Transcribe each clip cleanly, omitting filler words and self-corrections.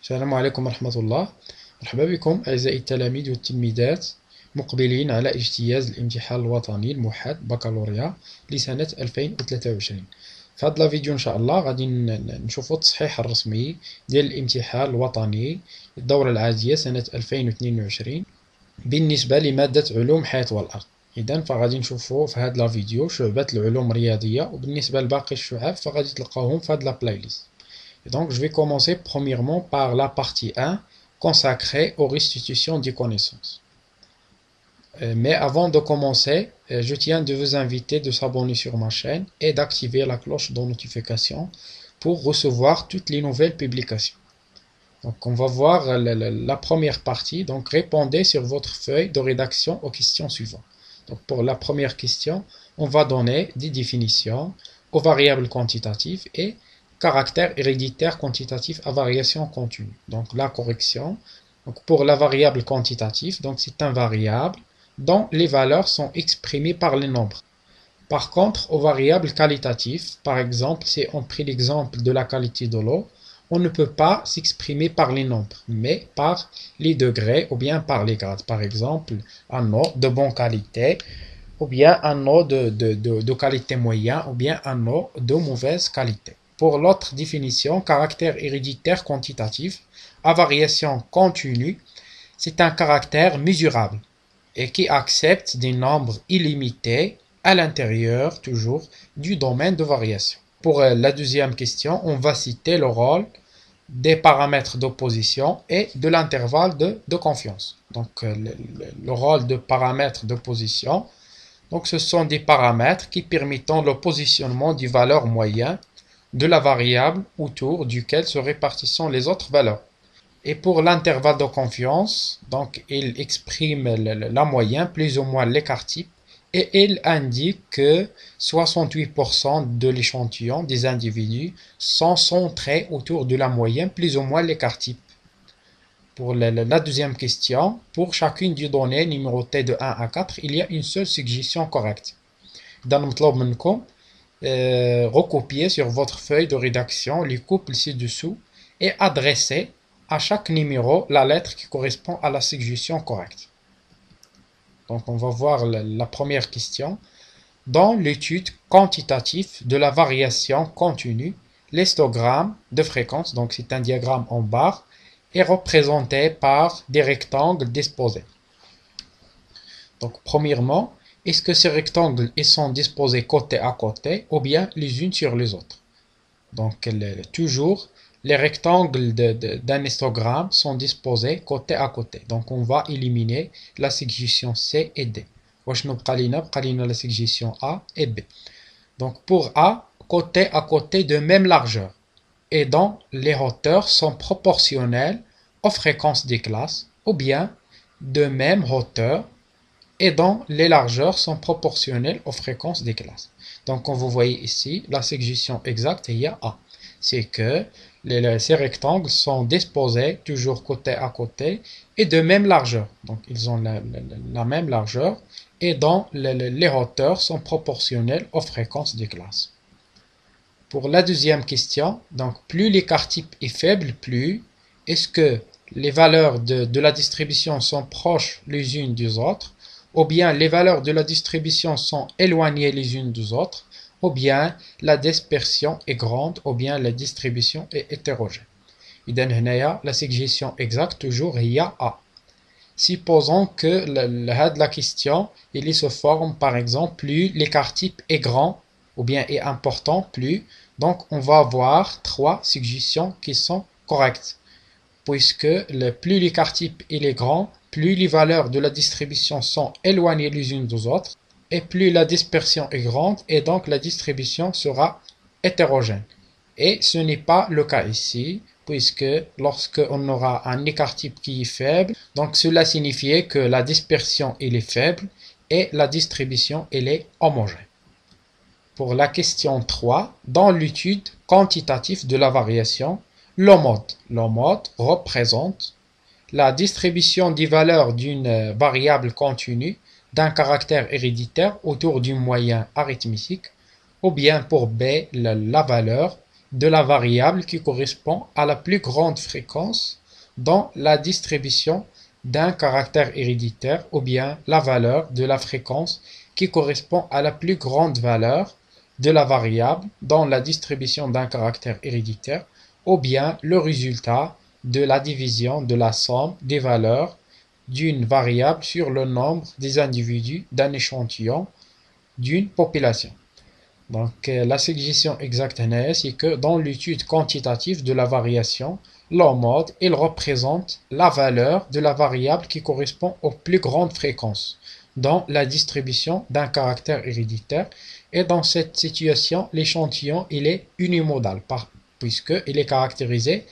السلام عليكم ورحمة الله. مرحبا بكم أعزائي التلاميذ والتلميذات مقبلين على اجتياز الامتحان الوطني الموحد بكالوريا لسنة 2023. في هذا الفيديو إن شاء الله غادي نشوفوا التصحيح الرسمي ديال الامتحان الوطني للدورة العادية سنة 2022 بالنسبة لمادة علوم الحياة والأرض. إذن فغادي نشوفوا في هذا الفيديو شعبة العلوم الرياضية، وبالنسبة لباقي الشعب فغادي تلقاوهم في هذا البلاي ليست. Et donc, je vais commencer premièrement par la partie 1 consacrée aux restitutions des connaissances. Mais avant de commencer, je tiens de vous inviter de s'abonner sur ma chaîne et d'activer la cloche de notification pour recevoir toutes les nouvelles publications. Donc, on va voir la première partie. Donc, répondez sur votre feuille de rédaction aux questions suivantes. Donc, pour la première question, on va donner des définitions aux variables quantitatives et caractère héréditaire quantitatif à variation continue. Donc la correction. Donc pour la variable quantitative, donc c'est un variable dont les valeurs sont exprimées par les nombres. Par contre, aux variables qualitatives, par exemple, si on prit l'exemple de la qualité de l'eau, on ne peut pas s'exprimer par les nombres, mais par les degrés ou bien par les grades. Par exemple, un eau de bonne qualité, ou bien un eau de qualité moyenne, ou bien un eau de mauvaise qualité. Pour l'autre définition, caractère héréditaire quantitatif à variation continue, c'est un caractère mesurable et qui accepte des nombres illimités à l'intérieur toujours du domaine de variation. Pour la deuxième question, on va citer le rôle des paramètres d'opposition et de l'intervalle de confiance. Donc le rôle de paramètres d'opposition, donc ce sont des paramètres qui permettent le positionnement des valeurs moyennes de la variable autour duquel se répartissent les autres valeurs. Et pour l'intervalle de confiance, donc il exprime la moyenne plus ou moins l'écart type et il indique que 68% de l'échantillon des individus sont centrés autour de la moyenne plus ou moins l'écart type. Pour la deuxième question, pour chacune des données numérotées de 1 à 4, il y a une seule suggestion correcte. Dans recopier sur votre feuille de rédaction les couples ci-dessous et adresser à chaque numéro la lettre qui correspond à la suggestion correcte. Donc on va voir la première question. Dans l'étude quantitative de la variation continue, l'histogramme de fréquence, donc c'est un diagramme en barre, est représenté par des rectangles disposés. Donc premièrement, est-ce que ces rectangles ils sont disposés côté à côté ou bien les unes sur les autres? Donc toujours les rectangles d'un histogramme sont disposés côté à côté. Donc on va éliminer la suggestion C et D. La suggestion A et B. Donc pour A, côté à côté de même largeur et dont les hauteurs sont proportionnelles aux fréquences des classes ou bien de même hauteur et dont les largeurs sont proportionnelles aux fréquences des classes. Donc, comme vous voyez ici, la suggestion exacte il y a A. C'est que ces rectangles sont disposés toujours côté à côté et de même largeur. Donc, ils ont la même largeur et dont les hauteurs sont proportionnelles aux fréquences des classes. Pour la deuxième question, donc plus l'écart type est faible, plus est-ce que les valeurs de la distribution sont proches les unes des autres, ou bien les valeurs de la distribution sont éloignées les unes des autres, ou bien la dispersion est grande, ou bien la distribution est hétérogène. La suggestion exacte toujours il y a A. Supposons que la question il se forme par exemple plus l'écart type est grand, ou bien est important, plus, donc on va avoir trois suggestions qui sont correctes. Puisque plus l'écart type il est grand, plus les valeurs de la distribution sont éloignées les unes des autres, et plus la dispersion est grande, et donc la distribution sera hétérogène. Et ce n'est pas le cas ici, puisque lorsqu'on aura un écart type qui est faible, donc cela signifie que la dispersion elle est faible, et la distribution elle est homogène. Pour la question 3, dans l'étude quantitative de la variation, le mode représente la distribution des valeurs d'une variable continue d'un caractère héréditaire autour d'une moyenne arithmétique, ou bien pour B, la valeur de la variable qui correspond à la plus grande fréquence dans la distribution d'un caractère héréditaire, ou bien la valeur de la fréquence qui correspond à la plus grande valeur de la variable dans la distribution d'un caractère héréditaire, ou bien le résultat de la division de la somme des valeurs d'une variable sur le nombre des individus d'un échantillon d'une population. Donc, la suggestion exacte c'est que dans l'étude quantitative de la variation, leur mode, il représente la valeur de la variable qui correspond aux plus grandes fréquences dans la distribution d'un caractère héréditaire. Et dans cette situation, l'échantillon il est unimodal puisqu'il est caractérisé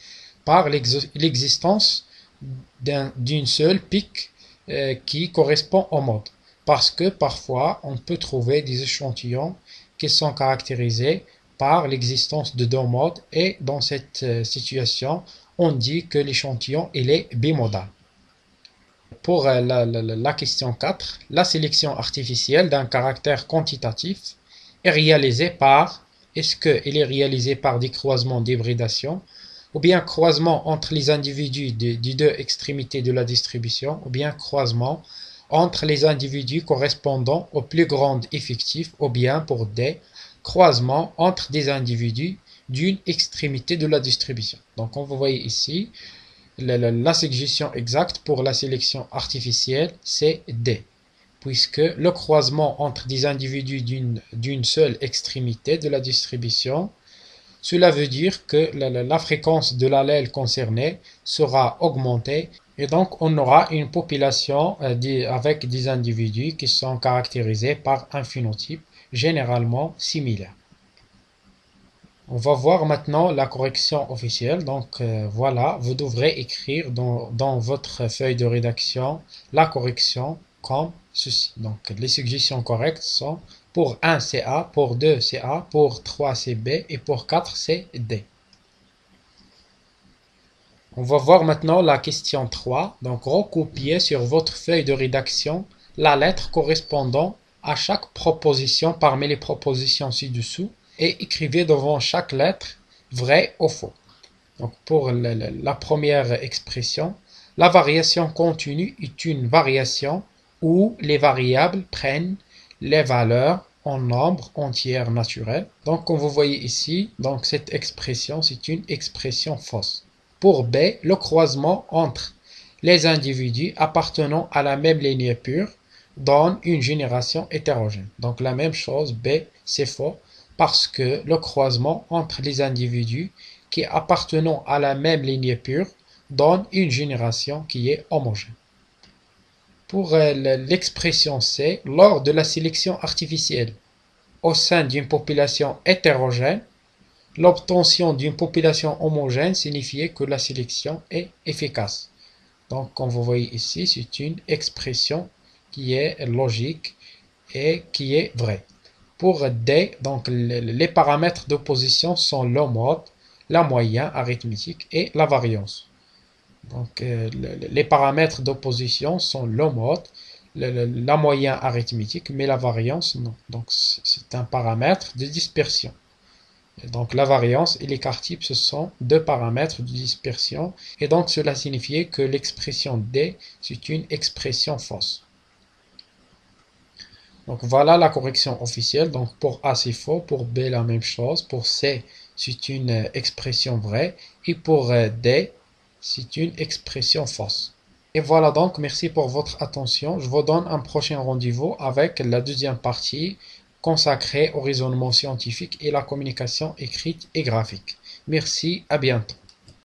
par l'existence d'une seule pique qui correspond au mode. Parce que parfois, on peut trouver des échantillons qui sont caractérisés par l'existence de deux modes, et dans cette situation, on dit que l'échantillon il est bimodal. Pour la question 4, la sélection artificielle d'un caractère quantitatif est réalisée par, est-ce qu'il est réalisé par des croisements d'hybridation, ou bien croisement entre les individus des deux extrémités de la distribution, ou bien croisement entre les individus correspondant au plus grand effectif, ou bien pour des croisements entre des individus d'une extrémité de la distribution. Donc, on vous voyez ici, la suggestion exacte pour la sélection artificielle, c'est D, puisque le croisement entre des individus d'une seule extrémité de la distribution, cela veut dire que la fréquence de l'allèle concerné sera augmentée, et donc on aura une population avec des individus qui sont caractérisés par un phénotype généralement similaire. On va voir maintenant la correction officielle. Donc voilà, vous devrez écrire dans votre feuille de rédaction la correction comme ceci. Donc les suggestions correctes sont pour 1 c'est A, pour 2 c'est A, pour 3 c'est B et pour 4 c'est D. On va voir maintenant la question 3. Donc recopiez sur votre feuille de rédaction la lettre correspondant à chaque proposition parmi les propositions ci-dessous et écrivez devant chaque lettre vrai ou faux. Donc pour la première expression, la variation continue est une variation où les variables prennent les valeurs en nombre entier naturel. Donc comme vous voyez ici, donc cette expression c'est une expression fausse. Pour B, le croisement entre les individus appartenant à la même lignée pure donne une génération hétérogène. Donc la même chose, B c'est faux, parce que le croisement entre les individus qui appartenant à la même lignée pure donne une génération qui est homogène. Pour l'expression C, lors de la sélection artificielle au sein d'une population hétérogène, l'obtention d'une population homogène signifiait que la sélection est efficace. Donc, comme vous voyez ici, c'est une expression qui est logique et qui est vraie. Pour D, donc les paramètres d'opposition sont le mode, la moyenne arithmétique et la variance. Donc, les paramètres d'opposition sont le mode, la moyenne arithmétique, mais la variance, non. Donc, c'est un paramètre de dispersion. Et donc, la variance et l'écart type, ce sont deux paramètres de dispersion. Et donc, cela signifiait que l'expression D, c'est une expression fausse. Donc, voilà la correction officielle. Donc, pour A, c'est faux. Pour B, la même chose. Pour C, c'est une expression vraie. Et pour D, c'est une expression fausse. Et voilà donc, merci pour votre attention. Je vous donne un prochain rendez-vous avec la deuxième partie consacrée au raisonnement scientifique et la communication écrite et graphique. Merci, à bientôt.